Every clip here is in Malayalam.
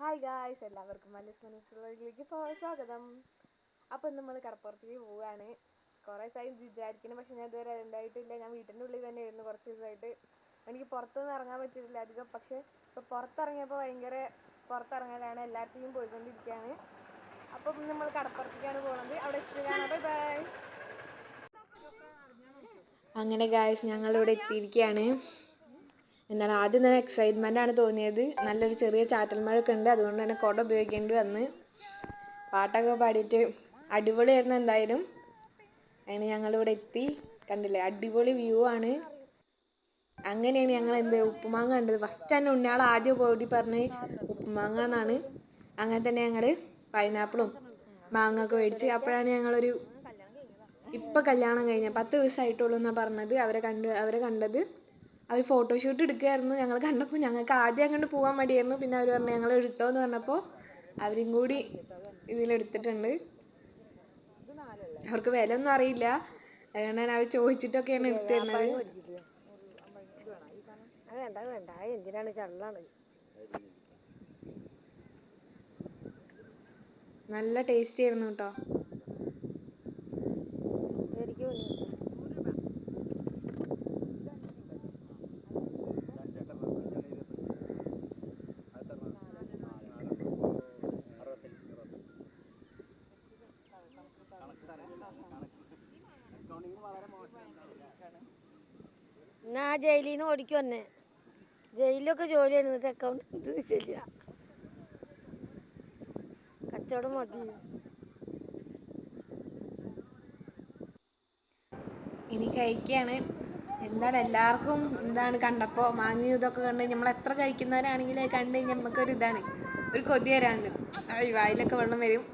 ഹായ് ഗായ്സ്, എല്ലാവർക്കും മല്ലീസ് മനസ്സിലേക്ക് സ്വാഗതം. അപ്പോൾ നമ്മൾ കടപ്പുറത്തേക്ക് പോവുകയാണ്. കുറേ ദിവസമായി വിചാരിക്കണം, പക്ഷെ ഞാൻ ഇതുവരെ ഉണ്ടായിട്ടില്ല. ഞാൻ വീട്ടിൻ്റെ ഉള്ളിൽ തന്നെ ആയിരുന്നു കുറച്ച് ദിവസമായിട്ട്. എനിക്ക് പുറത്തൊന്നും ഇറങ്ങാൻ പറ്റിയിട്ടില്ല അധികം. പക്ഷേ ഇപ്പോൾ പുറത്തിറങ്ങിയപ്പോൾ ഭയങ്കര പുറത്തിറങ്ങാനാണ്, എല്ലാത്തിനും പോയിക്കൊണ്ടിരിക്കുകയാണ്. അപ്പം നമ്മൾ കടപ്പുറത്തേക്കാണ് പോകുന്നത്. അവിടെ എത്തിയാണ്. Bye bye. അങ്ങനെ ഗായ്സ്, ഞങ്ങളിവിടെ എത്തിയിരിക്കുകയാണ്. എന്താണ് ആദ്യം തന്നെ എക്സൈറ്റ്മെൻ്റ് ആണ് തോന്നിയത്. നല്ലൊരു ചെറിയ ചാറ്റൽ മഴയൊക്കെ ഉണ്ട്, അതുകൊണ്ട് തന്നെ കുട ഉപയോഗിക്കേണ്ടി വന്ന്. പാട്ടൊക്കെ പാടിയിട്ട് അടിപൊളിയായിരുന്നു എന്തായാലും. അങ്ങനെ ഞങ്ങളിവിടെ എത്തി. കണ്ടില്ലേ, അടിപൊളി വ്യൂ ആണ്. അങ്ങനെയാണ് ഞങ്ങൾ ഉപ്പുമാങ്ങ കണ്ടത്. ഫസ്റ്റ് തന്നെ ഉണ്ണിയാൾ ആദ്യം പോയി പറഞ്ഞ് ഉപ്പുമാങ്ങ എന്നാണ്. അങ്ങനെ തന്നെ ഞങ്ങൾ പൈനാപ്പിളും മാങ്ങ ഒക്കെ മേടിച്ച്. അപ്പോഴാണ് ഞങ്ങളൊരു ഇപ്പം കല്യാണം കഴിഞ്ഞ 10 ദിവസമായിട്ടുള്ളൂ എന്നാണ് പറഞ്ഞത്. അവരെ കണ്ടത് അവർ ഫോട്ടോഷൂട്ട് എടുക്കുകയായിരുന്നു. ഞങ്ങൾ കണ്ടപ്പോൾ ഞങ്ങൾക്ക് ആദ്യം അങ്ങോട്ട് പോകാൻ മടിയായിരുന്നു. പിന്നെ അവർ പറഞ്ഞു ഞങ്ങൾ എടുത്തോ എന്ന് പറഞ്ഞപ്പോൾ അവരും കൂടി ഇതിലെടുത്തിട്ടുണ്ട്. അവർക്ക് വില ഒന്നും അറിയില്ല, അതുകൊണ്ടാണ് അവർ ചോദിച്ചിട്ടൊക്കെയാണ് എടുത്തു തരുന്നത്. നല്ല ടേസ്റ്റ് ആയിരുന്നു കേട്ടോ. ഞാൻ ജയിലിൽ നിന്ന് ഓടിക്കു വന്നേ. ജയിലിലൊക്കെ ജോലി ചെയ്യുന്നത് അക്കൗണ്ട് ശരിയാ, കച്ചവടം മതി. ഇനി കഴിക്കുകയാണ്. എന്താണ് എല്ലാവർക്കും കണ്ടപ്പോൾ മാങ്ങയും ഇതൊക്കെ കണ്ട് നമ്മൾ എത്ര കഴിക്കുന്നവരാണെങ്കിലും അത് കണ്ട് കഴിഞ്ഞാൽ നമുക്കൊരു ഒരു കൊതി വരാണ്ട് വായിലൊക്കെ വെള്ളം വരും.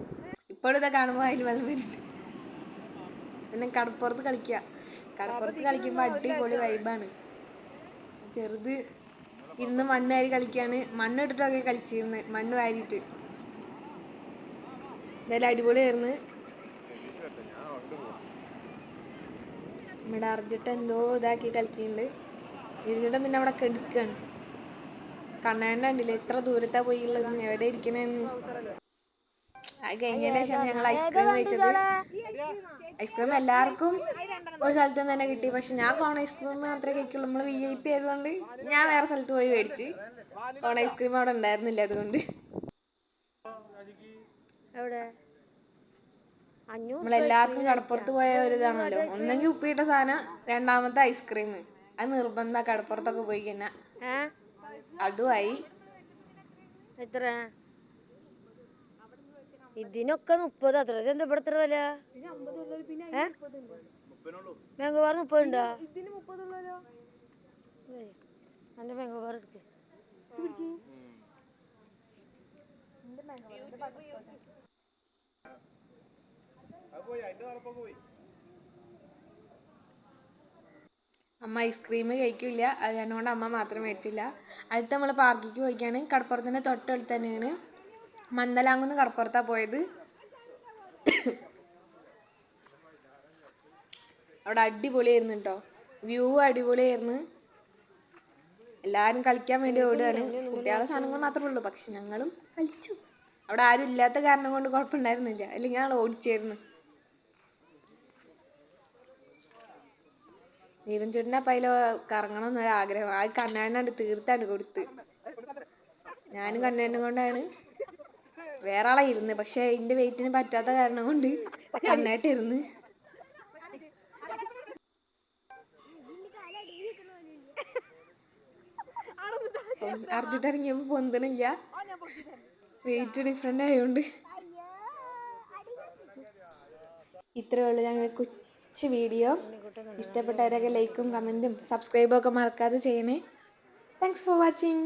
ഇപ്പോഴും ഇതൊക്കെ കാണുമ്പോൾ വായിൽ വെള്ളം വരുന്നുണ്ട്. പിന്നെ കടപ്പുറത്ത് കളിക്കുമ്പോൾ അടിപൊളി വൈബാണ്. ചെറുത് ഇരുന്ന് മണ്ണ് വാരി കളിക്കുകയാണ്. മണ്ണിട്ടിട്ടൊക്കെ കളിച്ചിരുന്ന്, മണ്ണ് വാരിയിട്ട്. എന്തായാലും അടിപൊളിയായിരുന്നു. നമ്മുടെ അർജുട്ടൻ എന്തോ ഇതാക്കി കളിക്കുന്നുണ്ട്. ഇരുചുട്ടൻ പിന്നെ അവിടെ കെടുക്കുകയാണ്. കണ്ണേണ്ട കണ്ടില്ലേ എത്ര ദൂരത്താ പോയില്ലെന്ന്, എവിടെ ഇരിക്കണേന്ന്. അത് കഴിഞ്ഞതിന് ശേഷം ഞങ്ങൾ ഐസ്ക്രീം കഴിച്ചത്. ഐസ്ക്രീം എല്ലാവർക്കും ഒരു സ്ഥലത്ത് നിന്ന് തന്നെ കിട്ടി. പക്ഷെ ഞാൻ കോൺ ഐസ്ക്രീം മാത്രമേ കഴിക്കുള്ളൂ. നമ്മൾ VIP ആയതുകൊണ്ട് ഞാൻ വേറെ സ്ഥലത്ത് പോയി മേടിച്ച്. കോൺ ഐസ്ക്രീം അവിടെ ഉണ്ടായിരുന്നില്ല, അതുകൊണ്ട് നമ്മളെല്ലാവർക്കും കടപ്പുറത്ത് പോയ ഒരു ഇതാണല്ലോ, ഒന്നെങ്കിൽ ഉപ്പിട്ട സാധനം, രണ്ടാമത്തെ ഐസ്ക്രീം. അത് നിർബന്ധ കടപ്പുറത്തൊക്കെ പോയി കഴിഞ്ഞാൽ. അതുമായി എത്ര ഇതിനൊക്കെ 30 അത്ര. ഇതെന്താ ഇവിടെ എത്ര വില? മാംഗോബാർ 30 ഉണ്ടോ? എന്റെ മാംഗോബാർ എടുക്ക്. അമ്മ ഐസ്ക്രീം കഴിക്കില്ല, അത് അതുകൊണ്ട് അമ്മ മാത്രം മേടിച്ചില്ല. അടുത്ത് നമ്മൾ പാർക്കിലേക്ക് പോയിക്കാണ്. കടപ്പുറത്തിൻ്റെ തൊട്ടടുത്ത് തന്നെയാണ്. മന്ദലാങ്കുന്ന് കടപ്പുറത്താണ് പോയത്. അവിടെ അടിപൊളിയായിരുന്നു കേട്ടോ, വ്യൂ അടിപൊളിയായിരുന്നു. എല്ലാവരും കളിക്കാൻ വേണ്ടി ഓടുകയാണ്. കുട്ടികളുടെ സാധനങ്ങൾ മാത്രമേ ഉള്ളൂ, പക്ഷെ ഞങ്ങളും കളിച്ചു. അവിടെ ആരും ഇല്ലാത്ത കാരണം കൊണ്ട് കുഴപ്പമുണ്ടായിരുന്നില്ല, അല്ലെങ്കിൽ ഞങ്ങൾ ഓടിച്ചായിരുന്നു. നീരഞ്ജുട്ടിനെ അപ്പം അതിൽ കറങ്ങണം എന്നൊരാഗ്രഹം. ആ കണ്ണേണ്ണാണ്ട് തീർത്താണ് കൊടുത്ത്. ഞാനും കണ്ണേണ്ണ കൊണ്ടാണ് വേറെ ആളെ ഇരുന്ന്, പക്ഷെ എൻ്റെ വെയിറ്റിന് പറ്റാത്ത കാരണം കൊണ്ട് കണ്ണേട്ടിരുന്ന്. അർജുട്ട് ഇറങ്ങിയപ്പോൾ പൊന്തണില്ല, വെയിറ്റ് ഡിഫറെൻ്റ് ആയതുകൊണ്ട്. ഇത്രയേ ഉള്ളൂ ഞങ്ങൾ കൊച്ചു വീഡിയോ. ഇഷ്ടപ്പെട്ടവരൊക്കെ ലൈക്കും കമൻറ്റും സബ്സ്ക്രൈബും ഒക്കെ മറക്കാതെ ചെയ്യണേ. Thanks for watching.